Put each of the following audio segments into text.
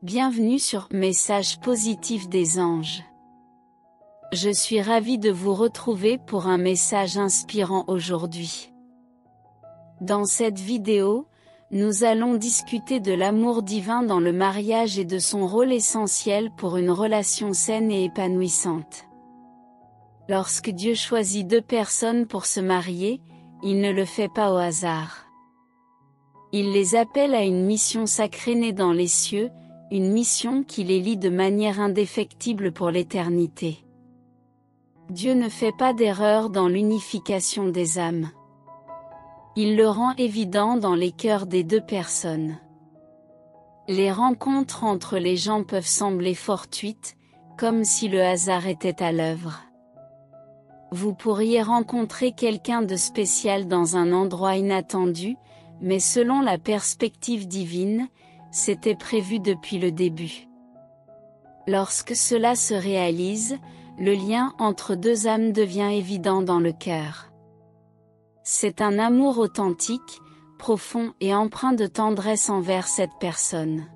Bienvenue sur Message positif des anges. Je suis ravie de vous retrouver pour un message inspirant aujourd'hui. Dans cette vidéo, nous allons discuter de l'amour divin dans le mariage et de son rôle essentiel pour une relation saine et épanouissante. Lorsque Dieu choisit deux personnes pour se marier, il ne le fait pas au hasard. Il les appelle à une mission sacrée née dans les cieux, une mission qui les lie de manière indéfectible pour l'éternité. Dieu ne fait pas d'erreur dans l'unification des âmes. Il le rend évident dans les cœurs des deux personnes. Les rencontres entre les gens peuvent sembler fortuites, comme si le hasard était à l'œuvre. Vous pourriez rencontrer quelqu'un de spécial dans un endroit inattendu, mais selon la perspective divine, c'était prévu depuis le début. Lorsque cela se réalise, le lien entre deux âmes devient évident dans le cœur. C'est un amour authentique, profond et empreint de tendresse envers cette personne.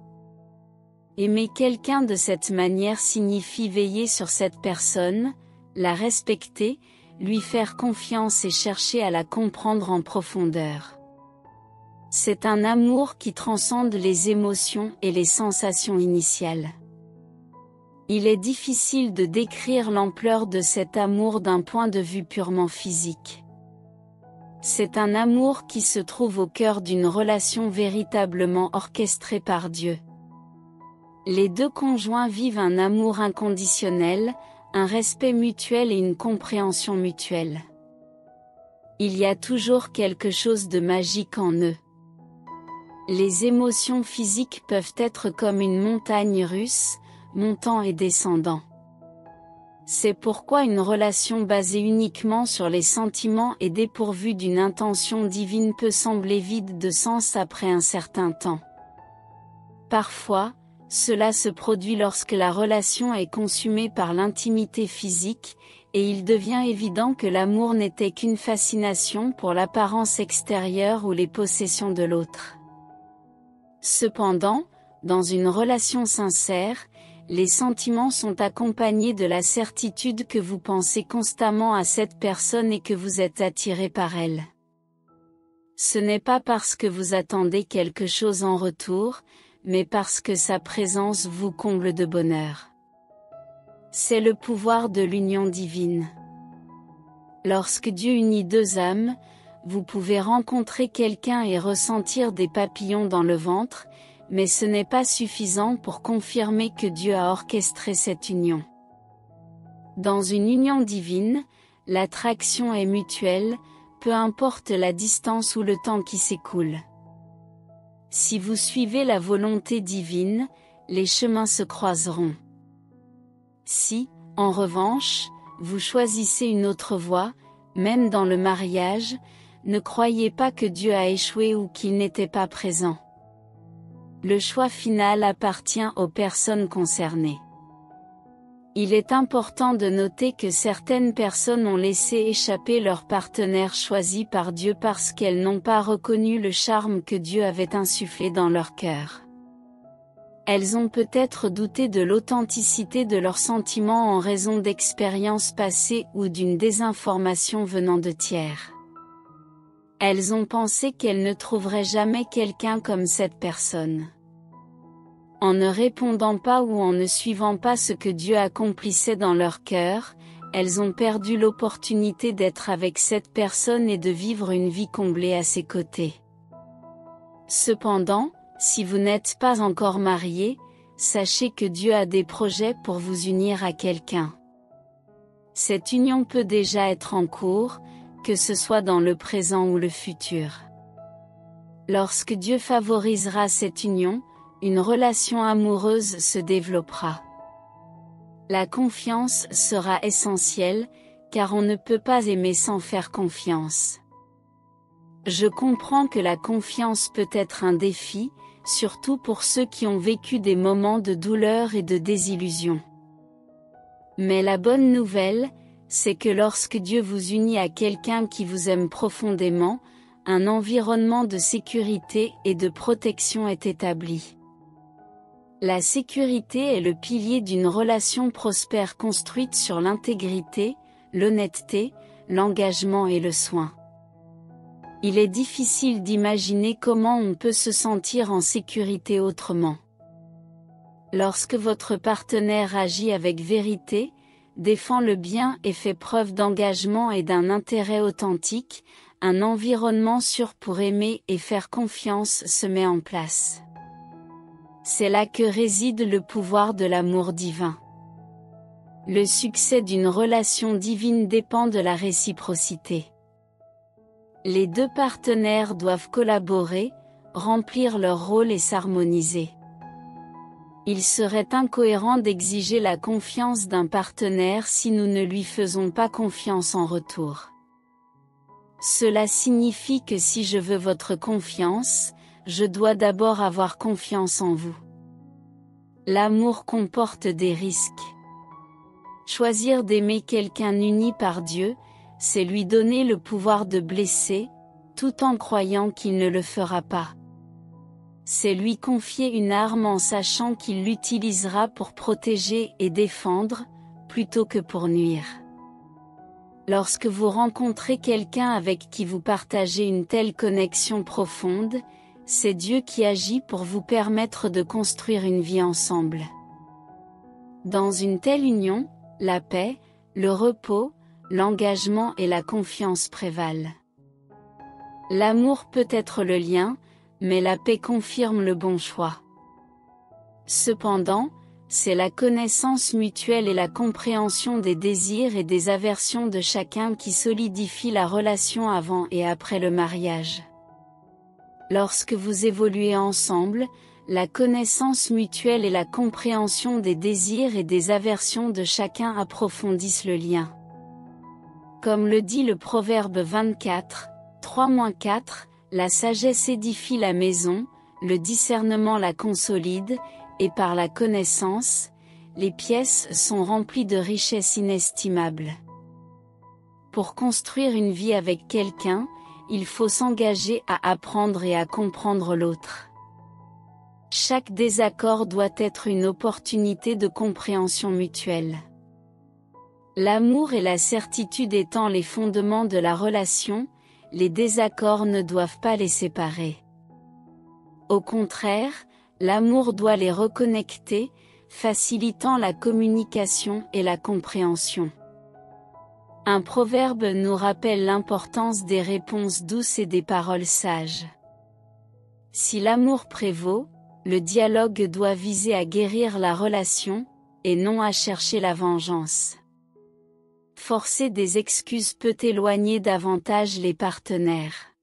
Aimer quelqu'un de cette manière signifie veiller sur cette personne, la respecter, lui faire confiance et chercher à la comprendre en profondeur. C'est un amour qui transcende les émotions et les sensations initiales. Il est difficile de décrire l'ampleur de cet amour d'un point de vue purement physique. C'est un amour qui se trouve au cœur d'une relation véritablement orchestrée par Dieu. Les deux conjoints vivent un amour inconditionnel, un respect mutuel et une compréhension mutuelle. Il y a toujours quelque chose de magique en eux. Les émotions physiques peuvent être comme une montagne russe, montant et descendant. C'est pourquoi une relation basée uniquement sur les sentiments et dépourvue d'une intention divine peut sembler vide de sens après un certain temps. Parfois, cela se produit lorsque la relation est consumée par l'intimité physique, et il devient évident que l'amour n'était qu'une fascination pour l'apparence extérieure ou les possessions de l'autre. Cependant, dans une relation sincère, les sentiments sont accompagnés de la certitude que vous pensez constamment à cette personne et que vous êtes attiré par elle. Ce n'est pas parce que vous attendez quelque chose en retour, mais parce que sa présence vous comble de bonheur. C'est le pouvoir de l'union divine. Lorsque Dieu unit deux âmes, vous pouvez rencontrer quelqu'un et ressentir des papillons dans le ventre, mais ce n'est pas suffisant pour confirmer que Dieu a orchestré cette union. Dans une union divine, l'attraction est mutuelle, peu importe la distance ou le temps qui s'écoule. Si vous suivez la volonté divine, les chemins se croiseront. Si, en revanche, vous choisissez une autre voie, même dans le mariage, ne croyez pas que Dieu a échoué ou qu'il n'était pas présent. Le choix final appartient aux personnes concernées. Il est important de noter que certaines personnes ont laissé échapper leur partenaire choisi par Dieu parce qu'elles n'ont pas reconnu le charme que Dieu avait insufflé dans leur cœur. Elles ont peut-être douté de l'authenticité de leurs sentiments en raison d'expériences passées ou d'une désinformation venant de tiers. Elles ont pensé qu'elles ne trouveraient jamais quelqu'un comme cette personne. En ne répondant pas ou en ne suivant pas ce que Dieu accomplissait dans leur cœur, elles ont perdu l'opportunité d'être avec cette personne et de vivre une vie comblée à ses côtés. Cependant, si vous n'êtes pas encore marié, sachez que Dieu a des projets pour vous unir à quelqu'un. Cette union peut déjà être en cours, que ce soit dans le présent ou le futur. Lorsque Dieu favorisera cette union, une relation amoureuse se développera. La confiance sera essentielle, car on ne peut pas aimer sans faire confiance. Je comprends que la confiance peut être un défi, surtout pour ceux qui ont vécu des moments de douleur et de désillusion. Mais la bonne nouvelle, c'est que lorsque Dieu vous unit à quelqu'un qui vous aime profondément, un environnement de sécurité et de protection est établi. La sécurité est le pilier d'une relation prospère construite sur l'intégrité, l'honnêteté, l'engagement et le soin. Il est difficile d'imaginer comment on peut se sentir en sécurité autrement. Lorsque votre partenaire agit avec vérité, défend le bien et fait preuve d'engagement et d'un intérêt authentique, un environnement sûr pour aimer et faire confiance se met en place. C'est là que réside le pouvoir de l'amour divin. Le succès d'une relation divine dépend de la réciprocité. Les deux partenaires doivent collaborer, remplir leur rôle et s'harmoniser. Il serait incohérent d'exiger la confiance d'un partenaire si nous ne lui faisons pas confiance en retour. Cela signifie que si je veux votre confiance, je dois d'abord avoir confiance en vous. L'amour comporte des risques. Choisir d'aimer quelqu'un uni par Dieu, c'est lui donner le pouvoir de blesser, tout en croyant qu'il ne le fera pas. C'est lui confier une arme en sachant qu'il l'utilisera pour protéger et défendre, plutôt que pour nuire. Lorsque vous rencontrez quelqu'un avec qui vous partagez une telle connexion profonde, c'est Dieu qui agit pour vous permettre de construire une vie ensemble. Dans une telle union, la paix, le repos, l'engagement et la confiance prévalent. L'amour peut être le lien, mais la paix confirme le bon choix. Cependant, c'est la connaissance mutuelle et la compréhension des désirs et des aversions de chacun qui solidifie la relation avant et après le mariage. Lorsque vous évoluez ensemble, la connaissance mutuelle et la compréhension des désirs et des aversions de chacun approfondissent le lien. Comme le dit le Proverbe 24, 3-4, la sagesse édifie la maison, le discernement la consolide, et par la connaissance, les pièces sont remplies de richesses inestimables. Pour construire une vie avec quelqu'un, il faut s'engager à apprendre et à comprendre l'autre. Chaque désaccord doit être une opportunité de compréhension mutuelle. L'amour et la certitude étant les fondements de la relation, les désaccords ne doivent pas les séparer. Au contraire, l'amour doit les reconnecter, facilitant la communication et la compréhension. Un proverbe nous rappelle l'importance des réponses douces et des paroles sages. Si l'amour prévaut, le dialogue doit viser à guérir la relation, et non à chercher la vengeance. Forcer des excuses peut éloigner davantage les partenaires.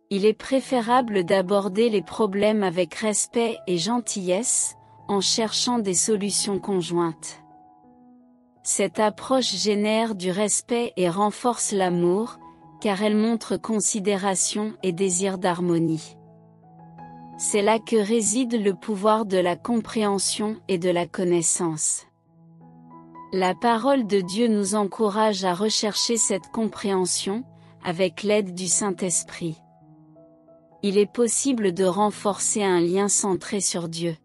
Il est préférable d'aborder les problèmes avec respect et gentillesse, en cherchant des solutions conjointes. Cette approche génère du respect et renforce l'amour, car elle montre considération et désir d'harmonie. C'est là que réside le pouvoir de la compréhension et de la connaissance. La parole de Dieu nous encourage à rechercher cette compréhension, avec l'aide du Saint-Esprit. Il est possible de renforcer un lien centré sur Dieu.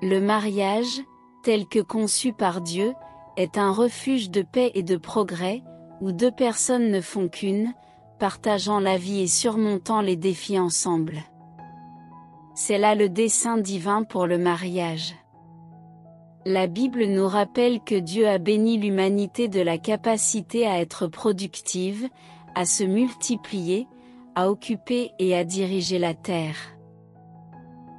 Le mariage, tel que conçu par Dieu, est un refuge de paix et de progrès, où deux personnes ne font qu'une, partageant la vie et surmontant les défis ensemble. C'est là le dessein divin pour le mariage. La Bible nous rappelle que Dieu a béni l'humanité de la capacité à être productive, à se multiplier, à occuper et à diriger la terre.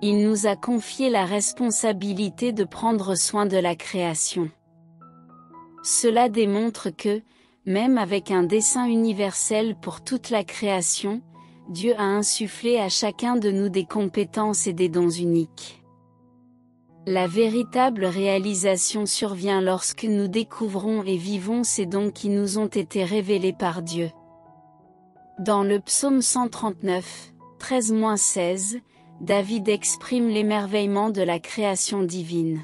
Il nous a confié la responsabilité de prendre soin de la création. Cela démontre que, même avec un dessein universel pour toute la création, Dieu a insufflé à chacun de nous des compétences et des dons uniques. La véritable réalisation survient lorsque nous découvrons et vivons ces dons qui nous ont été révélés par Dieu. Dans le psaume 139, 13-16, David exprime l'émerveillement de la création divine.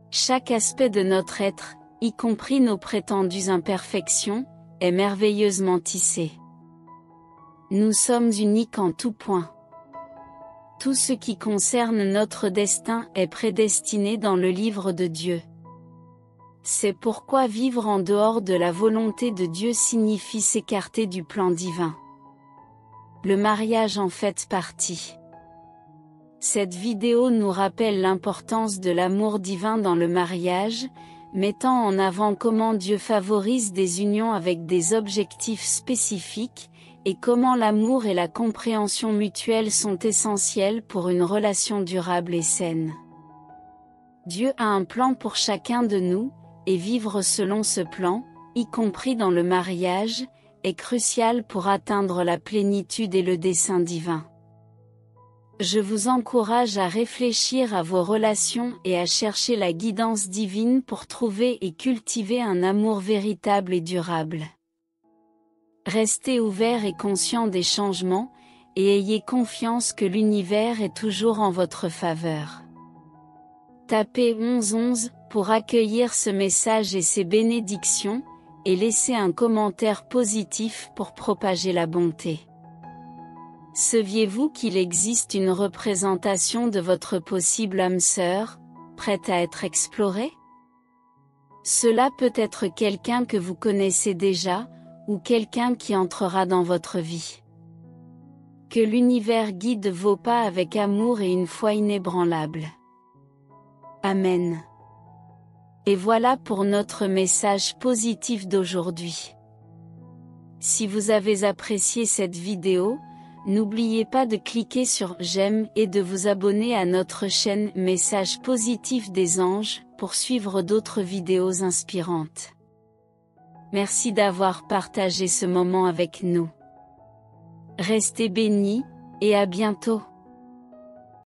Chaque aspect de notre être, y compris nos prétendues imperfections, est merveilleusement tissé. Nous sommes uniques en tout point. Tout ce qui concerne notre destin est prédestiné dans le livre de Dieu. C'est pourquoi vivre en dehors de la volonté de Dieu signifie s'écarter du plan divin. Le mariage en fait partie. Cette vidéo nous rappelle l'importance de l'amour divin dans le mariage, mettant en avant comment Dieu favorise des unions avec des objectifs spécifiques, et comment l'amour et la compréhension mutuelle sont essentiels pour une relation durable et saine. Dieu a un plan pour chacun de nous, et vivre selon ce plan, y compris dans le mariage, est crucial pour atteindre la plénitude et le dessein divin. Je vous encourage à réfléchir à vos relations et à chercher la guidance divine pour trouver et cultiver un amour véritable et durable. Restez ouverts et conscients des changements, et ayez confiance que l'univers est toujours en votre faveur. Tapez 1111 pour accueillir ce message et ses bénédictions, et laissez un commentaire positif pour propager la bonté. Saviez-vous qu'il existe une représentation de votre possible âme sœur, prête à être explorée? Cela peut être quelqu'un que vous connaissez déjà, ou quelqu'un qui entrera dans votre vie. Que l'univers guide vos pas avec amour et une foi inébranlable. Amen. Et voilà pour notre message positif d'aujourd'hui. Si vous avez apprécié cette vidéo, n'oubliez pas de cliquer sur j'aime et de vous abonner à notre chaîne Message positif des anges pour suivre d'autres vidéos inspirantes. Merci d'avoir partagé ce moment avec nous. Restez bénis, et à bientôt.